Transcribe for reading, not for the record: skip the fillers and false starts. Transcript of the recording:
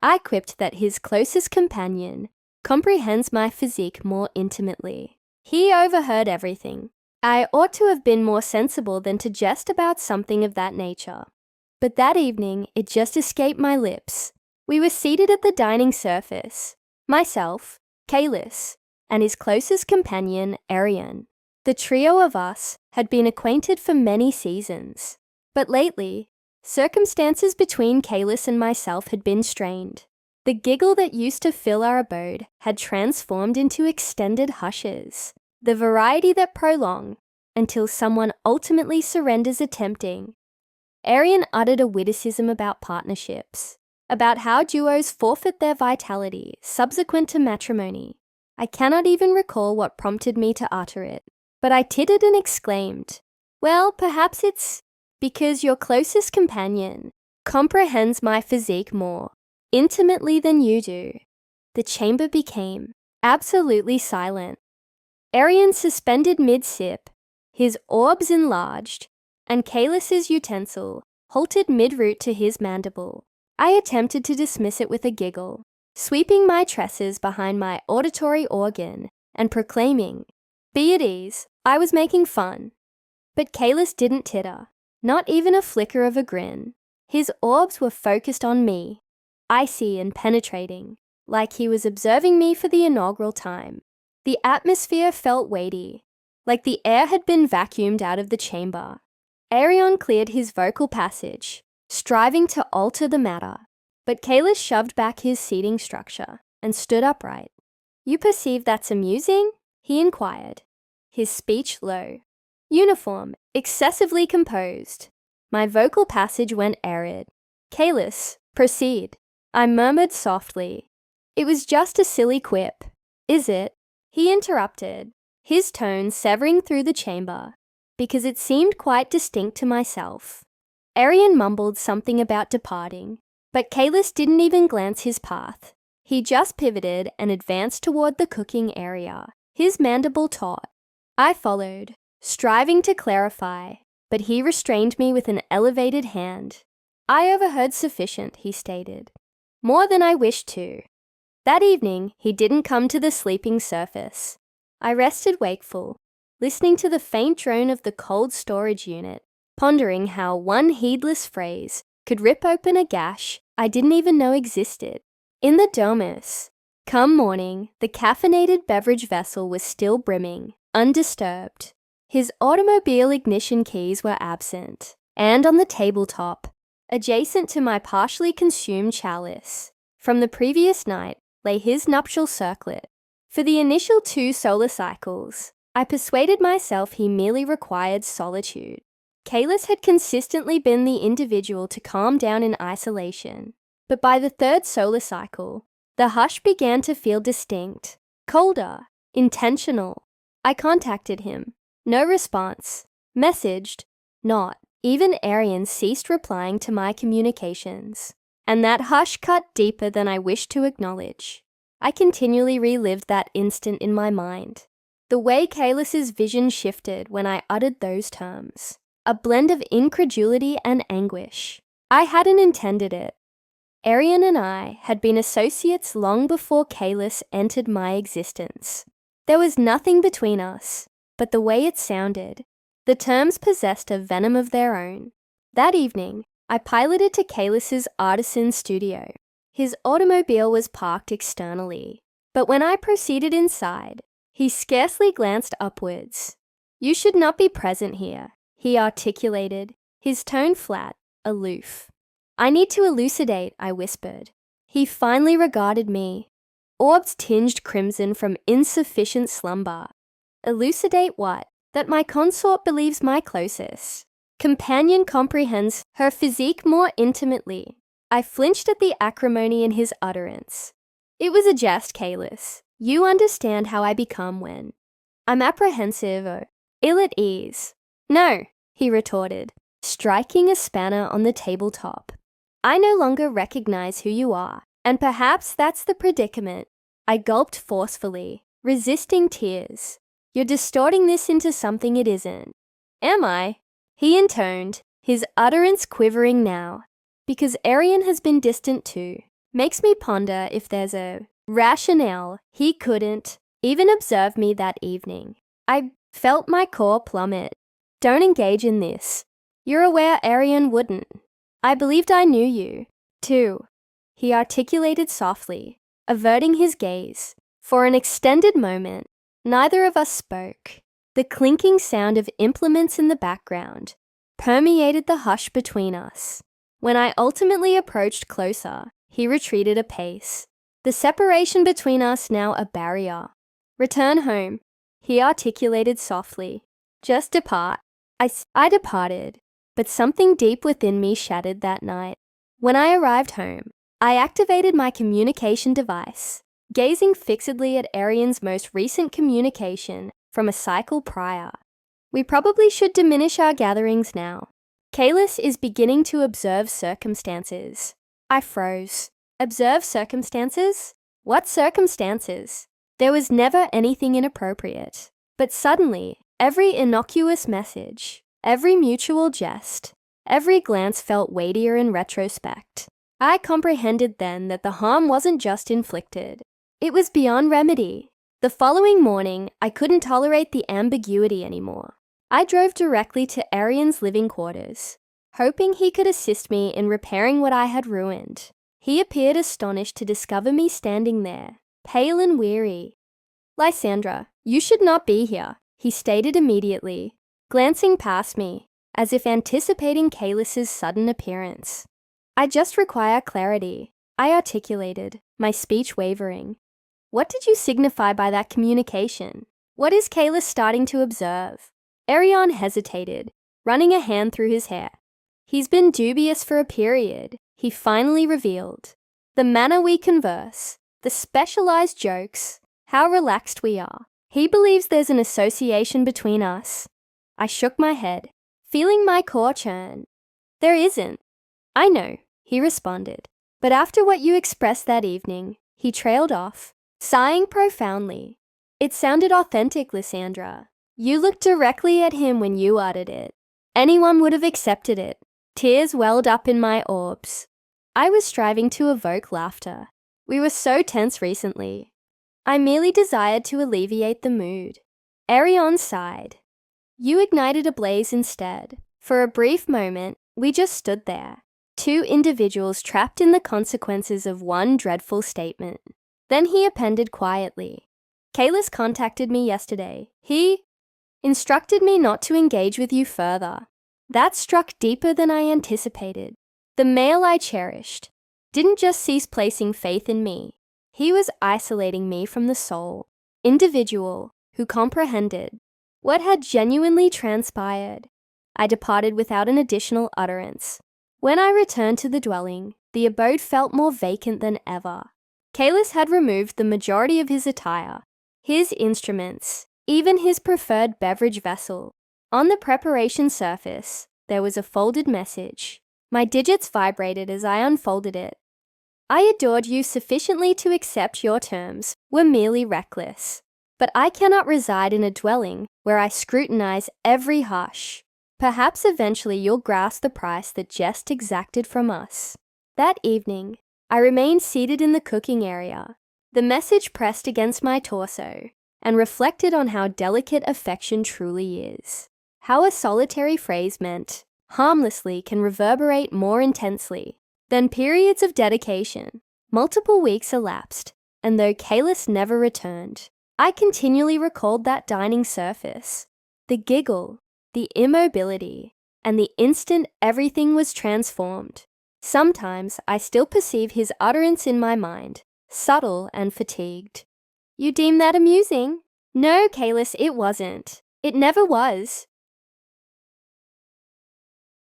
I quipped that his closest companion comprehends my physique more intimately. He overheard everything. I ought to have been more sensible than to jest about something of that nature. But that evening, it just escaped my lips. We were seated at the dining surface, myself, Careless, and his closest companion, Ariane. The trio of us had been acquainted for many seasons, but lately, circumstances between Careless and myself had been strained. The giggle that used to fill our abode had transformed into extended hushes, the variety that prolong until someone ultimately surrenders attempting. Ariane uttered a witticism about partnerships, about how duos forfeit their vitality subsequent to matrimony. I cannot even recall what prompted me to utter it, but I tittered and exclaimed, "Well, perhaps it's because your closest companion comprehends my physique more intimately than you do." The chamber became absolutely silent. Ariane suspended mid-sip, his orbs enlarged, and Careless's utensil halted mid-root to his mandible. I attempted to dismiss it with a giggle, sweeping my tresses behind my auditory organ and proclaiming, "Be at ease, I was making fun." But Careless didn't titter, not even a flicker of a grin. His orbs were focused on me, icy and penetrating, like he was observing me for the inaugural time. The atmosphere felt weighty, like the air had been vacuumed out of the chamber. Ariane cleared his vocal passage, striving to alter the matter, but Careless shoved back his seating structure and stood upright. "You perceive that's amusing?" he inquired, his speech low. Uniform, excessively composed. My vocal passage went arid. "Careless, proceed." I murmured softly. "It was just a silly quip." "Is it?" he interrupted, his tone severing through the chamber, because it seemed quite distinct to myself. Ariane mumbled something about departing, but Careless didn't even glance his path. He just pivoted and advanced toward the cooking area, his mandible taut. I followed, striving to clarify, but he restrained me with an elevated hand. "I overheard sufficient," he stated. "More than I wished to." That evening, he didn't come to the sleeping surface. I rested wakeful, listening to the faint drone of the cold storage unit, pondering how one heedless phrase could rip open a gash I didn't even know existed. In the domus, come morning, the caffeinated beverage vessel was still brimming, undisturbed. His automobile ignition keys were absent, and on the tabletop, adjacent to my partially consumed chalice, from the previous night lay his nuptial circlet. For the initial 2 solar cycles, I persuaded myself he merely required solitude. Careless had consistently been the individual to calm down in isolation, but by the 3rd solar cycle, the hush began to feel distinct, colder, intentional. I contacted him. No response. Messaged. Not. Even Ariane ceased replying to my communications, and that hush cut deeper than I wished to acknowledge. I continually relived that instant in my mind. The way Careless's vision shifted when I uttered those terms. A blend of incredulity and anguish. I hadn't intended it. Ariane and I had been associates long before Careless entered my existence. There was nothing between us, but the way it sounded. The terms possessed a venom of their own. That evening, I piloted to Careless's artisan studio. His automobile was parked externally, but when I proceeded inside, he scarcely glanced upwards. "You should not be present here," he articulated, his tone flat, aloof. "I need to elucidate," I whispered. He finally regarded me, orbs tinged crimson from insufficient slumber. "Elucidate what?" "That my consort believes my closest companion comprehends her physique more intimately." I flinched at the acrimony in his utterance. "It was a jest, Careless. You understand how I become when I'm apprehensive or ill at ease." "No," he retorted, striking a spanner on the tabletop. "I no longer recognize who you are, and perhaps that's the predicament." I gulped forcefully, resisting tears. "You're distorting this into something it isn't." "Am I?" he intoned, his utterance quivering now. "Because Ariane has been distant too. makes me ponder if there's a rationale he couldn't even observe me that evening. I felt my core plummet. Don't engage in this. You're aware Arian wouldn't. I believed I knew you, too, he articulated softly, averting his gaze. For an extended moment, neither of us spoke. The clinking sound of implements in the background permeated the hush between us. When I ultimately approached closer, he retreated a pace, the separation between us now a barrier. Return home, he articulated softly. Just depart. I departed, but something deep within me shattered that night. When I arrived home, I activated my communication device, gazing fixedly at Arian's most recent communication from a cycle prior. We probably should diminish our gatherings now. Careless is beginning to observe circumstances. I froze. Observe circumstances? What circumstances? There was never anything inappropriate. But suddenly, every innocuous message, every mutual jest, every glance felt weightier in retrospect. I comprehended then that the harm wasn't just inflicted. It was beyond remedy. The following morning, I couldn't tolerate the ambiguity anymore. I drove directly to Arian's living quarters, hoping he could assist me in repairing what I had ruined. He appeared astonished to discover me standing there, pale and weary. Lysandra, you should not be here, he stated immediately, glancing past me, as if anticipating Careless's sudden appearance. I just require clarity, I articulated, my speech wavering. What did you signify by that communication? What is Careless starting to observe? Arian hesitated, running a hand through his hair. He's been dubious for a period, he finally revealed. The manner we converse, the specialized jokes, how relaxed we are. He believes there's an association between us. I shook my head, feeling my core churn. There isn't. I know, he responded. But after what you expressed that evening, he trailed off, sighing profoundly. It sounded authentic, Lysandra. You looked directly at him when you uttered it. Anyone would have accepted it. Tears welled up in my orbs. I was striving to evoke laughter. We were so tense recently. I merely desired to alleviate the mood. Arian sighed. You ignited a blaze instead. For a brief moment, we just stood there, two individuals trapped in the consequences of one dreadful statement. Then he appended quietly. Careless contacted me yesterday. He instructed me not to engage with you further. That struck deeper than I anticipated. The male I cherished didn't just cease placing faith in me. He was isolating me from the soul, individual, who comprehended what had genuinely transpired. I departed without an additional utterance. When I returned to the dwelling, the abode felt more vacant than ever. Careless had removed the majority of his attire, his instruments, even his preferred beverage vessel. On the preparation surface, there was a folded message. My digits vibrated as I unfolded it. I adored you sufficiently to accept your terms were merely reckless. But I cannot reside in a dwelling where I scrutinize every hush. Perhaps eventually you'll grasp the price that jest exacted from us. That evening, I remained seated in the cooking area, the message pressed against my torso, and reflected on how delicate affection truly is. How a solitary phrase meant harmlessly can reverberate more intensely than periods of dedication. Multiple weeks elapsed, and though Careless never returned, I continually recalled that dining surface, the giggle, the immobility, and the instant everything was transformed. Sometimes I still perceive his utterance in my mind, subtle and fatigued. You deem that amusing? No, Careless, it wasn't. It never was.